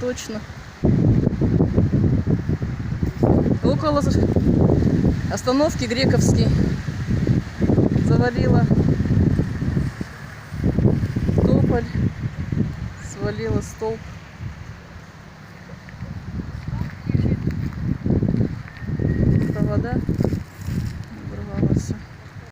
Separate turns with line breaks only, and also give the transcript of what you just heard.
точно. Около остановки Грековский завалила тополь, свалила столб.